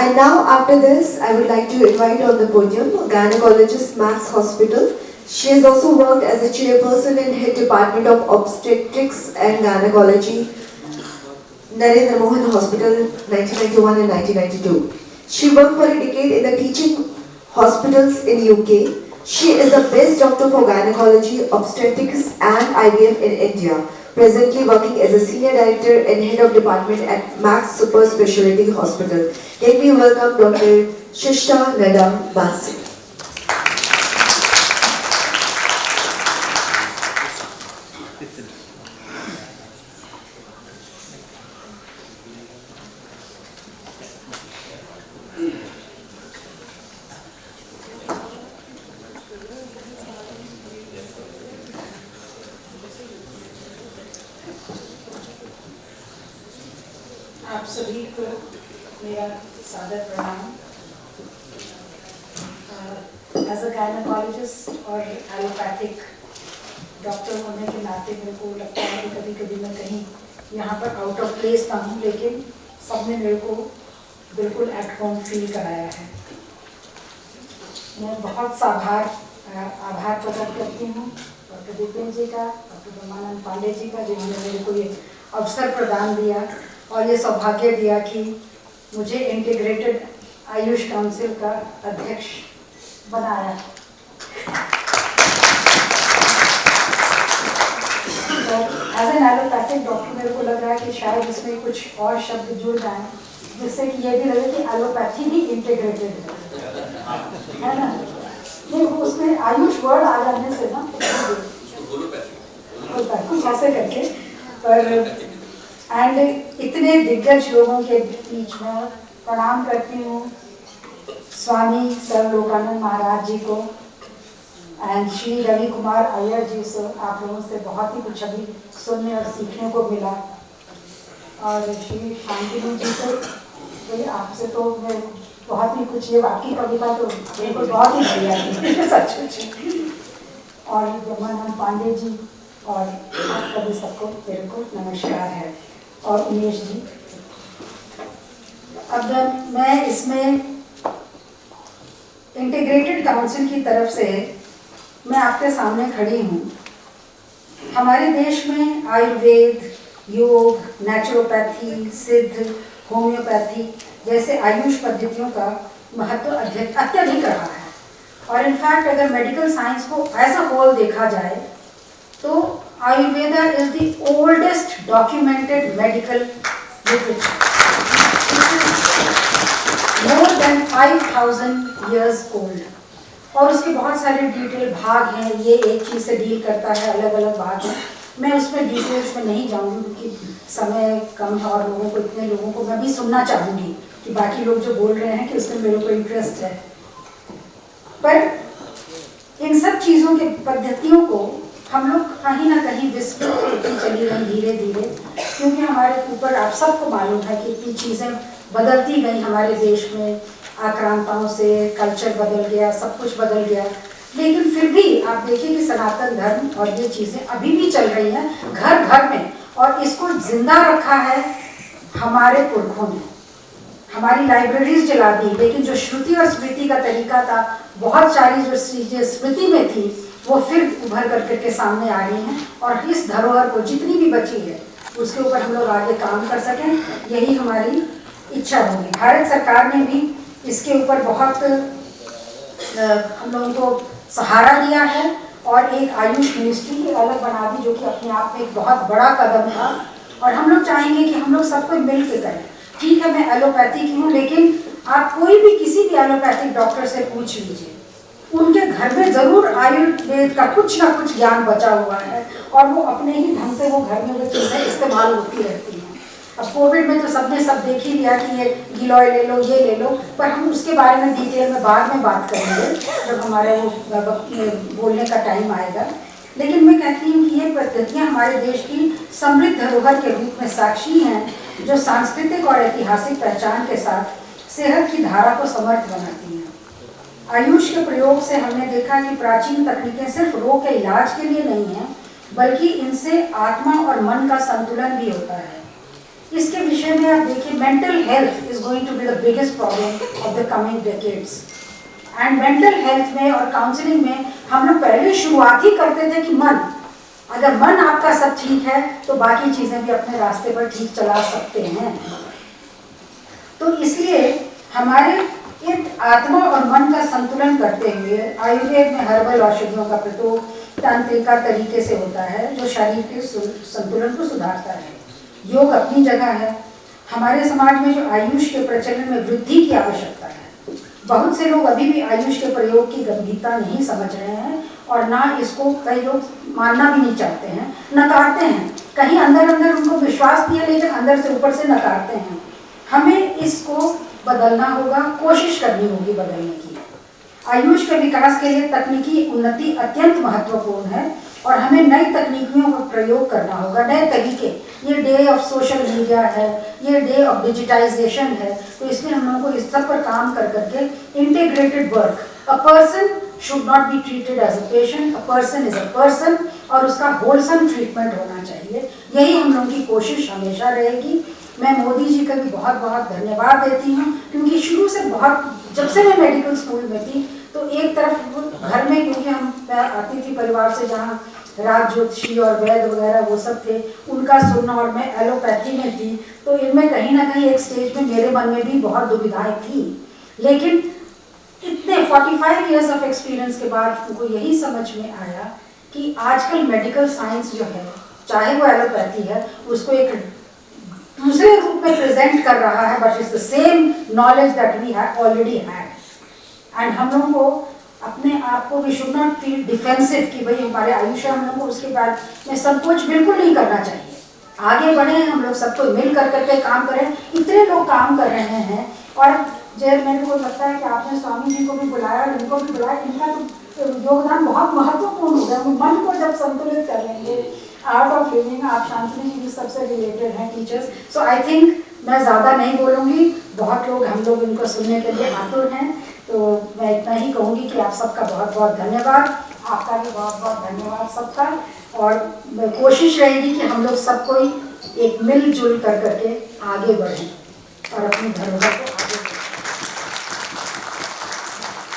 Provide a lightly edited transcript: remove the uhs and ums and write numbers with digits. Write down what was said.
And now, after this, I would like to invite on the podium gynecologist Max Hospital. She has also worked as a chairperson in head department of obstetrics and gynecology, Narendra Mohan Hospital, 1991 and 1992. She worked for a decade in the teaching hospitals in UK. She is the best doctor for gynecology, obstetrics and IVF in India. Presently working as a senior director and head of department at Max Super Specialty Hospital. Let me welcome Dr. Shishta Nadam Basi. आप सभी को मेरा सादर प्रणाम। As a gynaecologist और allopathic doctor होने के नाते मेरे को लगता है कि कभी कभी मैं कहीं यहाँ पर आउट ऑफ प्लेस ना हूँ, लेकिन सबने मेरे को बिल्कुल एट होम फील कराया है। मैं बहुत सा आभार प्रकट करती हूँ डॉक्टर दीपेन जी का, डॉक्टर ब्रह्मानंद पांडे जी का, जिन्होंने मेरे को ये अवसर प्रदान दिया और ये सौभाग्य दिया कि मुझे इंटीग्रेटेड आयुष काउंसिल का अध्यक्ष बनाया। तो एज एन एलोपैथिक डॉक्टर मेरे को लग रहा है कि शायद इसमें कुछ और शब्द जुड़ जाएं जिससे कि ये भी लगे कि एलोपैथी भी इंटीग्रेटेड है ना। नहीं, उसमें आयुष वर्ड आ जाने से ना होता है कुछ ऐसे करके। पर एंड इतने दिग्गज लोगों के बीच में प्रणाम करती हूँ स्वामी सर्वलोकानंद महाराज जी को एंड श्री रवि कुमार अय्यर जी से। आप लोगों से बहुत ही कुछ अभी सुनने और सीखने को मिला। और श्री शांतिनु जी से तो आपसे तो मैं बहुत ही कुछ, ये वाकई कविता तो मेरे को बहुत ही बढ़िया थी सच। और ब्रह्मानंद पांडे जी और आप कभी सबको मेरे को नमस्कार है। और उमेश जी, अब मैं इसमें इंटीग्रेटेड काउंसिल की तरफ से मैं आपके सामने खड़ी हूँ। हमारे देश में आयुर्वेद, योग, नेचुरोपैथी, सिद्ध, होम्योपैथी जैसे आयुष पद्धतियों का महत्व अत्यधिक रहा है। और इनफैक्ट अगर मेडिकल साइंस को एज अ होल देखा जाए तो Ayurveda is the oldest documented medical literature. More than 5,000 years old. और उसके बहुत सारे डिटेल भाग हैं। ये एक चीज़ से डील करता है, अलग अलग भाग हैं। मैं उसमें डिटेल्स में नहीं जाऊँगी क्योंकि समय कम है और लोगों को, इतने लोगों को मैं भी सुनना चाहूँगी कि बाकी लोग जो बोल रहे हैं कि उसमें मेरे को इंटरेस्ट है। पर इन सब चीज़ों के पद्धतियों को हम लोग कहीं ना कहीं विस्मृत होती चली गई धीरे धीरे, क्योंकि हमारे ऊपर आप सबको मालूम है कि इतनी चीज़ें बदलती गई हमारे देश में। आक्रांताओं से कल्चर बदल गया, सब कुछ बदल गया, लेकिन फिर भी आप देखिए कि सनातन धर्म और ये चीज़ें अभी भी चल रही हैं घर घर में। और इसको जिंदा रखा है हमारे पुरखों ने। हमारी लाइब्रेरीज जला दी, लेकिन जो श्रुति और स्मृति का तरीका था, बहुत सारी जो चीज़ें स्मृति में थी वो फिर उभर करके सामने आ रही हैं। और इस धरोहर को जितनी भी बची है उसके ऊपर हम लोग आगे काम कर सकें, यही हमारी इच्छा होगी। भारत सरकार ने भी इसके ऊपर बहुत हम लोगों को सहारा दिया है और एक आयुष मिनिस्ट्री की अलग बना दी, जो कि अपने आप में एक बहुत बड़ा कदम था। और हम लोग चाहेंगे कि हम लोग सबको मिल के करें। ठीक है, मैं एलोपैथी की हूँ, लेकिन आप कोई भी किसी भी एलोपैथिक डॉक्टर से पूछ लीजिए, उनके घर में जरूर आयुर्वेद का कुछ ना कुछ ज्ञान बचा हुआ है और वो अपने ही ढंग से वो घर में वो चीज़ें इस्तेमाल होती रहती हैं। अब कोविड में तो सबने सब देख ही लिया कि ये गिलोय ले लो, ये ले लो, पर हम उसके बारे में डिटेल में बाद में बात करेंगे जब हमारे वो बोलने का टाइम आएगा। लेकिन मैं कहती हूँ कि ये पद्धतियाँ हमारे देश की समृद्ध धरोहर के रूप में साक्षी हैं, जो सांस्कृतिक और ऐतिहासिक पहचान के साथ सेहत की धारा को समर्थ बनाती हैं। आयुष के प्रयोग से हमने देखा कि प्राचीन तकनीकें सिर्फ रोग के इलाज के लिए नहीं हैं, बल्कि इनसे आत्मा और मन का संतुलन भी होता है। इसके विषय में आप देखिए, mental health is going to be the biggest problem of the coming decades. And mental health में और काउंसलिंग में हम लोग पहले शुरुआत ही करते थे कि अगर मन आपका सब ठीक है तो बाकी चीजें भी अपने रास्ते पर ठीक चला सकते हैं। तो इसलिए हमारे एक आत्मा और मन का संतुलन करते हुए आयुर्वेद में हर्बल औषधियों का प्रयोग तांत्रिका तरीके से होता है जो शरीर के संतुलन को सुधारता है। योग अपनी जगह है। हमारे समाज में जो आयुष के प्रचलन में वृद्धि की आवश्यकता है, बहुत से लोग अभी भी आयुष के प्रयोग की गंभीरता नहीं समझ रहे हैं और ना इसको कई लोग मानना भी नहीं चाहते हैं, नकारते हैं। कहीं अंदर अंदर उनको विश्वास नहीं है लेकिन अंदर से ऊपर से नकारते हैं। हमें इसको बदलना होगा, कोशिश करनी होगी बदलने की। आयुष के विकास के लिए तकनीकी उन्नति अत्यंत महत्वपूर्ण है और हमें नई तकनीकों का प्रयोग करना होगा, नए तरीके। ये डे ऑफ सोशल मीडिया है, ये डे ऑफ डिजिटाइजेशन है, तो इसलिए हम लोगों को इस सब पर काम कर करके integrated work. A person should not be treated as a patient, a person is a person, और उसका होलसम ट्रीटमेंट होना चाहिए। यही हम लोगों की कोशिश हमेशा रहेगी। मैं मोदी जी का भी बहुत बहुत धन्यवाद देती हूँ क्योंकि शुरू से जब से मैं मेडिकल स्कूल में थी तो एक तरफ घर में, क्योंकि मैं आती थी परिवार से जहाँ राज ज्योतिषी और वैद्य वगैरह वो सब थे, उनका सुनना, और मैं एलोपैथी में थी, तो इनमें कहीं ना कहीं एक स्टेज में मेरे मन में भी बहुत दुविधाएं थी। लेकिन इतने 45 इयर्स ऑफ एक्सपीरियंस के बाद उनको यही समझ में आया कि आजकल मेडिकल साइंस जो है, चाहे वो एलोपैथी है, उसको एक दूसरे रूप में प्रेजेंट कर रहा है, but it's the same knowledge that we have already had. And हम लोगों को अपने आप को we should not feel defensive कि भाई हमारे आयुष है, हम लोगों को उसके बाद में संकोच बिल्कुल नहीं करना चाहिए। आगे बढ़े, हम लोग सबको मिल कर करके काम करें। इतने लोग काम कर रहे हैं और मेरे को लगता है कि आपने स्वामी जी को भी बुलाया और इनको भी बुलाया, इनका तो योगदान बहुत महत्वपूर्ण होगा। मन को जब संतुलित कर लेंगे, आर्ट ऑफ लिविंग, आप शांतनु जी सबसे रिलेटेड हैं टीचर्स, सो आई थिंक मैं ज़्यादा नहीं बोलूँगी, बहुत लोग हम लोग इनको सुनने के लिए आतुर हैं। तो मैं इतना ही कहूँगी कि आप सबका बहुत बहुत धन्यवाद, आपका भी बहुत बहुत धन्यवाद सबका। और कोशिश रहेगी कि हम लोग सब कोई एक मिलजुल कर करके आगे बढ़ें और अपनी धरोहर को